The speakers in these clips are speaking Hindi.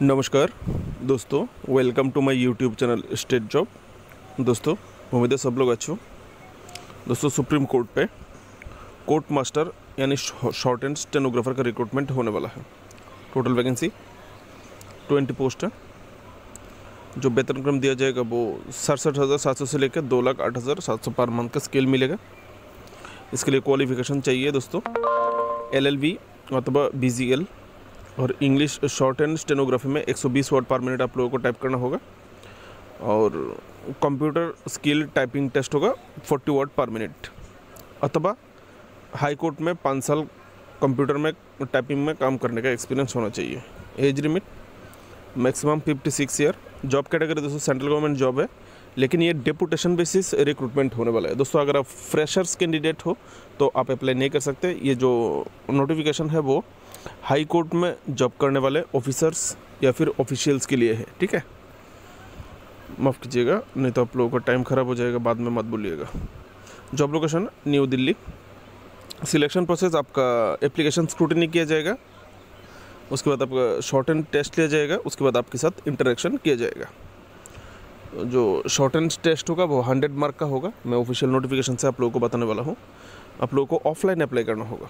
नमस्कार दोस्तों, welcome to my YouTube channel state job. दोस्तों, उम्मीद है सब लोग अच्छे हो। दोस्तों, सुप्रीम कोर्ट पे कोर्ट मास्टर यानी शॉर्ट एंड स्टेनोग्राफर का रिक्रूटमेंट होने वाला है। टोटल वैकेंसी 20 पोस्ट है। जो वेतन क्रम दिया जाएगा वो 67,700 से लेकर 2,08,700 पर मंथ का स्केल मिलेगा। इसके लिए क्वालिफिकेशन चाहिए दोस्तों LLB अथवा BGL और इंग्लिश शॉर्ट एंड स्टेनोग्राफी में 120 वर्ड पर मिनट आप लोगों को टाइप करना होगा और कंप्यूटर स्किल टाइपिंग टेस्ट होगा 40 वर्ड पर मिनट, अथवा हाई कोर्ट में 5 साल कंप्यूटर में टाइपिंग में काम करने का एक्सपीरियंस होना चाहिए। Age limit maximum 56 year. Job category दोस्तों सेंट्रल गवर्नमेंट जॉब है, लेकिन ये डेपुटेशन बेसिस रिक्रूटमेंट होने वाला है। दोस्तों, अगर आप फ्रेशर्स कैंडिडेट हो तो आप अप्लाई नहीं कर सकते। ये जो नोटिफिकेशन है वो हाई कोर्ट में जॉब करने वाले ऑफिसर्स या फिर ऑफिशियल्स के लिए है। ठीक है, माफ़ कीजिएगा, नहीं तो आप लोगों का टाइम ख़राब हो जाएगा, बाद में मत बोलिएगा। Job location new Delhi. Selection process आपका एप्लीकेशन स्क्रूटिनी किया जाएगा, उसके बाद आपका शॉर्ट एंड टेस्ट लिया जाएगा, उसके बाद आपके साथ इंटरेक्शन किया जाएगा। जो शॉर्ट एंड टेस्ट होगा वो 100 मार्क का होगा। मैं ऑफिशियल नोटिफिकेशन से आप लोगों को बताने वाला हूँ। आप लोगों को ऑफलाइन अप्लाई करना होगा।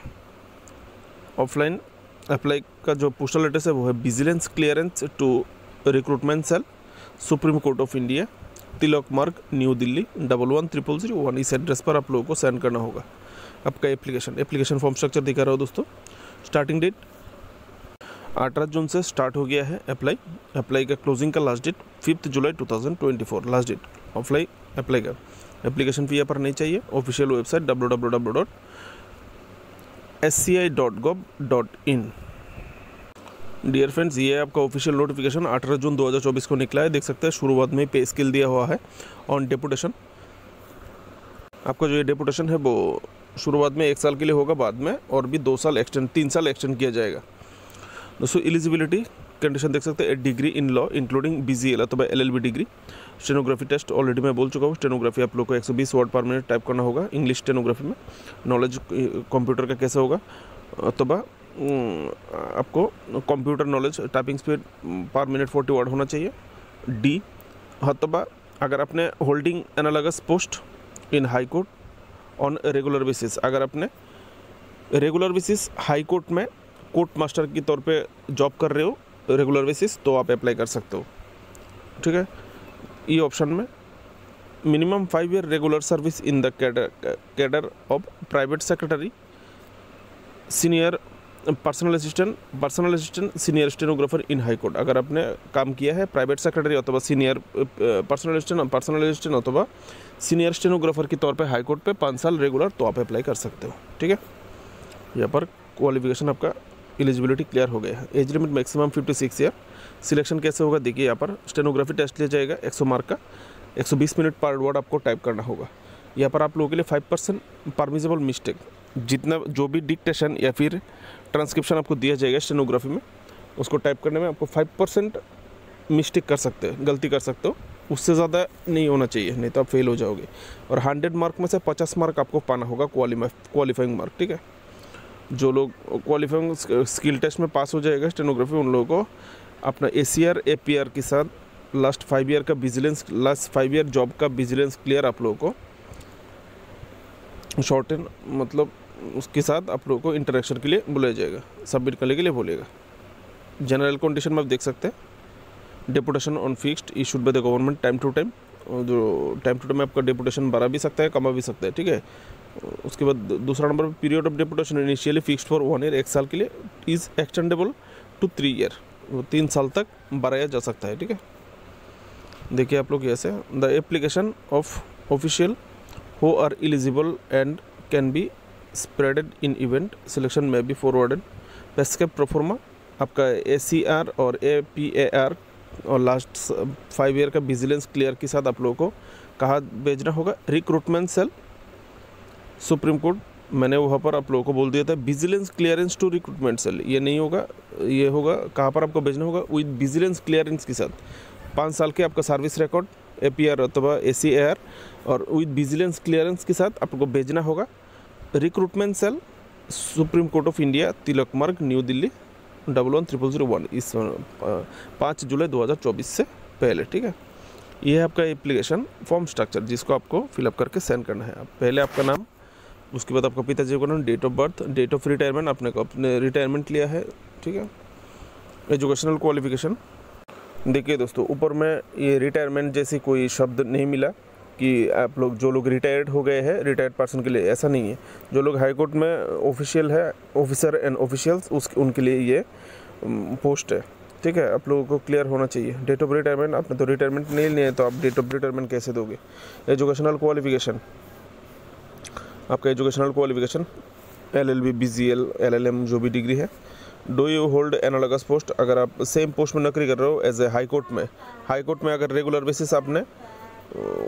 ऑफलाइन अप्लाई का जो पोस्टल एड्रेस है वो है vigilance clearance to recruitment cell, Supreme Court of India, Tilak Marg, New Delhi 110001। इस एड्रेस पर आप लोगों को सेंड करना होगा आपका एप्लीकेशन फॉर्म। स्ट्रक्चर दिखा रहा हो दोस्तों। स्टार्टिंग डेट 18 जून से स्टार्ट हो गया है अप्लाई का क्लोजिंग का लास्ट डेट 5 जुलाई 2024 लास्ट डेट अप्लाई का। एप्लीकेशन फी यहाँ पर नहीं चाहिए। Official website www.sci.gov.in। Dear friends, ये आपका ऑफिशियल नोटिफिकेशन 18 जून 2024 को निकला है। देख सकते हैं शुरुआत में पे स्केल दिया हुआ है ऑन डेपुटेशन। आपका जो ये डेपुटेशन है वो शुरुआत में 1 साल के लिए होगा, बाद में और भी 2 साल एक्सटेंड 3 साल एक्सटेंड किया जाएगा। दोस्तों, एलिजिबिलिटी कंडीशन देख सकते हैं। A degree in law including BGL अथवा LLB डिग्री। स्टेनोग्राफी टेस्ट ऑलरेडी मैं बोल चुका हूँ। स्टेनोग्राफी आप लोग को 120 वर्ड पर मिनट टाइप करना होगा इंग्लिश स्टेनोग्राफी में। नॉलेज कंप्यूटर का कैसे होगा, अथवा आपको कंप्यूटर नॉलेज टाइपिंग स्पीड पर मिनट 40 वर्ड होना चाहिए। डी अथवा अगर आपने holding analogous post in high court on regular basis, अगर आपने रेगुलर बेसिस हाई कोर्ट में कोर्ट मास्टर के तौर पे जॉब कर रहे हो रेगुलर बेसिस, तो आप अप्लाई कर सकते हो। ठीक है, ये ऑप्शन में minimum 5 year regular service in the cadre of private secretary, senior personal assistant senior stenographer in high court. अगर आपने काम किया है प्राइवेट सेक्रेटरी अथवा सीनियर पर्सनल असिस्टेंट अथवा सीनियर स्टेनोग्राफर के तौर पे हाई कोर्ट पे 5 साल रेगुलर, तो आप अप्लाई कर सकते हो। ठीक है, यहाँ पर क्वालिफिकेशन आपका एलिजिबिलिटी क्लियर हो गया है। Age limit maximum 56 year. Selection कैसे होगा देखिए, यहाँ पर स्टेनोग्राफी टेस्ट लिया जाएगा 100 मार्क का, 120 मिनट पर वर्ड आपको टाइप करना होगा। यहाँ पर आप लोगों के लिए 5% परमिसेबल मिस्टेक, जितना जो भी डिक्टेशन या फिर ट्रांसक्रिप्शन आपको दिया जाएगा स्टेनोग्राफी में, उसको टाइप करने में आपको 5% मिस्टेक कर सकते हैं, गलती कर सकते हो। उससे ज़्यादा नहीं होना चाहिए, नहीं तो आप फेल हो जाओगे। और 100 मार्क में से 50 मार्क आपको पाना होगा क्वालिफाइंग मार्क। ठीक है, जो लोग क्वालिफाइंग स्किल टेस्ट में पास हो जाएगा स्टेनोग्राफी, उन लोगों को अपना ACR APR के साथ लास्ट 5 ईयर का विजिलेंस, लास्ट 5 ईयर जॉब का विजिलेंस क्लियर आप लोगों को शॉर्ट एंड मतलब उसके साथ आप लोगों को इंटरेक्शन के लिए बुलाया जाएगा, सबमिट करने के लिए बोलेगा। जनरल कंडीशन में आप देख सकते हैं। Deputation on fixed issued by the government time to time. जो टाइम टू टाइम आपका डेपुटेशन बढ़ा भी सकता है, कमा भी सकता है। ठीक है, उसके बाद दूसरा number period of deputation initially fixed for 1 year, 1 साल के लिए, इज़ एक्सटेंडेबल टू 3 ईयर, वो 3 साल तक बढ़ाया जा सकता है। ठीक है, देखिए आप लोग ऐसे the application of official who are eligible and can be spreaded in event selection में बी फॉरवर्डेड पेस्केप प्रोफॉर्मा। आपका ACR और APAR और लास्ट 5 ईयर का विजिलेंस क्लियर के साथ आप लोगों को कहाँ भेजना होगा, रिक्रूटमेंट सेल सुप्रीम कोर्ट। मैंने वहाँ पर आप लोगों को बोल दिया था vigilance clearance to recruitment cell, ये नहीं होगा, ये होगा कहाँ पर आपको भेजना होगा, विद विजिलेंस क्लियरेंस के साथ 5 साल के आपका सर्विस रिकॉर्ड APR अथवा ACAR और विद विजिलेंस क्लियरेंस के साथ आपको भेजना होगा recruitment cell Supreme Court of India, Tilak Marg, New Delhi 110001 इस 5 जुलाई 2024 से पहले, ठीक है। ये है आपका एप्लीकेशन फॉर्म स्ट्रक्चर, जिसको आपको फिलअप करके सेंड करना है। पहले आपका नाम, उसके बाद आपका पिताजी का नाम, date of birth, date of retirement, आपने को अपने रिटायरमेंट लिया है, ठीक है। एजुकेशनल क्वालिफिकेशन, देखिए दोस्तों ऊपर में ये रिटायरमेंट जैसी कोई शब्द नहीं मिला कि आप लोग जो लोग रिटायर्ड हो गए हैं रिटायर्ड पर्सन के लिए, ऐसा नहीं है। जो लोग हाई कोर्ट में ऑफिशियल है, ऑफिसर एंड ऑफिशियल्स, उनके लिए ये पोस्ट है, ठीक है। आप लोगों को क्लियर होना चाहिए। डेट ऑफ रिटायरमेंट, आपने तो रिटायरमेंट नहीं लिया है तो आप डेट ऑफ रिटायरमेंट कैसे दोगे। एजुकेशनल क्वालिफिकेशन, आपका educational qualification LLB, BGL, LLM जो भी डिग्री है। Do you hold analogous post, अगर आप सेम पोस्ट में नौकरी कर रहे हो एज ए हाई कोर्ट में अगर रेगुलर बेसिस आपने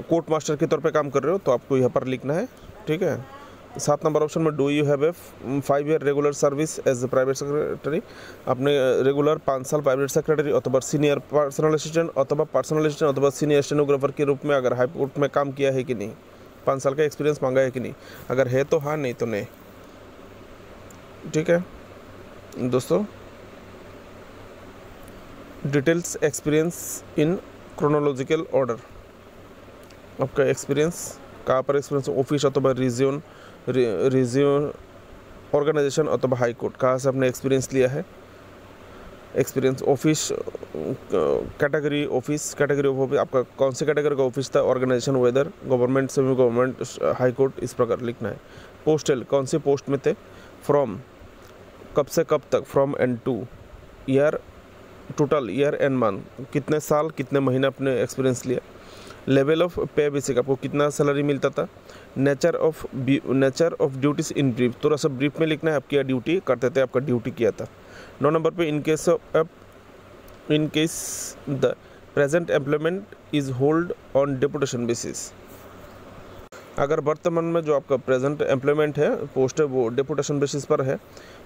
कोर्ट मास्टर के तौर पे काम कर रहे हो तो आपको यहाँ पर लिखना है, ठीक है। 7 नंबर ऑप्शन में do you have a 5 year regular service as a private secretary, आपने रेगुलर 5 साल प्राइवेट सेक्रेटरी अथवा सीनियर पर्सनल असिस्टेंट अथवा सीनियर स्टेनोग्राफर के रूप में अगर हाई कोर्ट में काम किया है कि नहीं, 5 साल का एक्सपीरियंस मांगा है कि नहीं, अगर है तो हाँ, नहीं तो नहीं, ठीक है दोस्तों। Details experience in chronological order, आपका एक्सपीरियंस कहाँ पर एक्सपीरियंस, ऑफिस अथवा रीजियन ऑर्गेनाइजेशन अथवा हाई कोर्ट, कहाँ से आपने एक्सपीरियंस लिया है। Experience office category, office category of office, आपका कौन से कैटेगरी का ऑफिस था, organisation, whether, government, semi government, high court, इस प्रकार लिखना है। पोस्टल, कौन से पोस्ट में थे। फ्रॉम, कब से कब तक, from and to. Year, total year and month, कितने साल कितने महीने आपने एक्सपीरियंस लिया। लेवल ऑफ पे बेसिक, आपको कितना सैलरी मिलता था। Nature of duties in brief, थोड़ा सा ब्रीफ में लिखना है, आप क्या ड्यूटी करते थे, आपका ड्यूटी किया था। 9 नंबर पे in case the present employment is hold on deputation basis, अगर वर्तमान में जो आपका प्रेजेंट एम्प्लॉयमेंट है, पोस्ट है, वो डेपुटेशन बेसिस पर है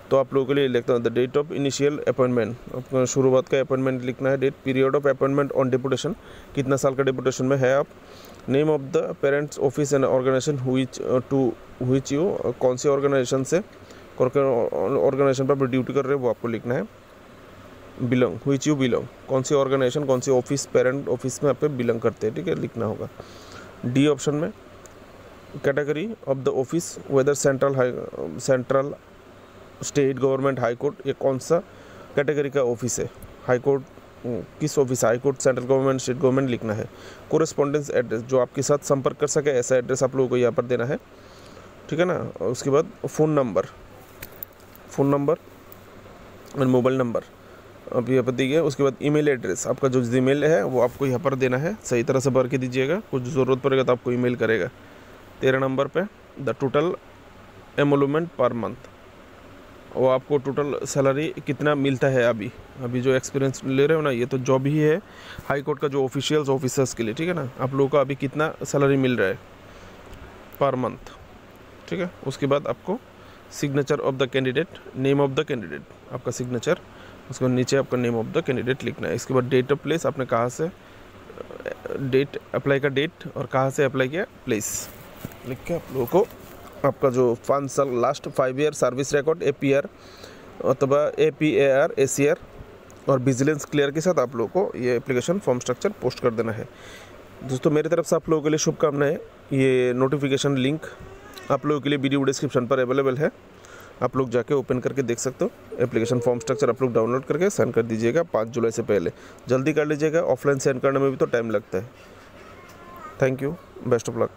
तो आप लोगों के लिए लिखता हूँ the date of initial appointment, आपका शुरुआत का अपॉइंटमेंट लिखना है। Date, period of appointment on deputation, कितना साल का डेपुटेशन में है आप। Name of the parents office and organisation which you, कौन सी ऑर्गेनाइजेशन से ऑर्गेनाइजेशन पर ड्यूटी कर रहे हो वो आपको लिखना है। बिलोंग, हुईच यू बिलोंग, कौन सी ऑर्गेनाइजेशन, कौन सी ऑफिस, पेरेंट ऑफिस में आप बिलोंग करते हैं, ठीक है, लिखना होगा। डी ऑप्शन में category of the office, whether central state government, high court, ये कौन सा कैटेगरी का ऑफिस है, हाई कोर्ट किस office, high court, central government, state government लिखना है। कोरेस्पोंडेंस एड्रेस, जो आपके साथ संपर्क कर सके ऐसा एड्रेस आप लोगों को यहाँ पर देना है, ठीक है ना। उसके बाद फ़ोन नंबर और मोबाइल नंबर अब यहाँ पर दिए। उसके बाद ईमेल एड्रेस, आपका जो ईमेल है वो आपको यहाँ पर देना है, सही तरह से भर के दीजिएगा, कुछ ज़रूरत पड़ेगा तो आपको ईमेल करेगा। 13 नंबर पे द टोटल एमोलूमेंट पर मंथ, वो आपको टोटल सैलरी कितना मिलता है अभी जो एक्सपीरियंस ले रहे हो ना, ये तो जॉब ही है हाई कोर्ट का जो ऑफिशियल्स ऑफिसर्स के लिए, ठीक है ना। आप लोगों को अभी कितना सैलरी मिल रहा है पर मंथ, ठीक है। उसके बाद आपको signature of the candidate, name of the candidate, आपका सिग्नेचर, उसके बाद नीचे आपका नेम ऑफ द कैंडिडेट लिखना है। इसके बाद डेट ऑफ प्लेस, आपने कहाँ से डेट अप्लाई का डेट और कहाँ से अप्लाई किया प्लेस लिख के आप लोगों को आपका जो 5 साल last 5 year service record, APR अथवा APAR, ACR और विजिलेंस क्लियर के साथ आप लोगों को ये एप्लीकेशन फॉर्म स्ट्रक्चर पोस्ट कर देना है। दोस्तों मेरी तरफ से आप लोगों के लिए शुभकामनाएं। ये नोटिफिकेशन लिंक आप लोगों के लिए वीडियो डिस्क्रिप्शन पर अवेलेबल है, आप लोग जाके ओपन करके देख सकते हो। एप्लीकेशन फॉर्म स्ट्रक्चर आप लोग डाउनलोड करके सेंड कर दीजिएगा 5 जुलाई से पहले, जल्दी कर लीजिएगा, ऑफलाइन सेंड करने में भी तो टाइम लगता है। Thank you, best of luck.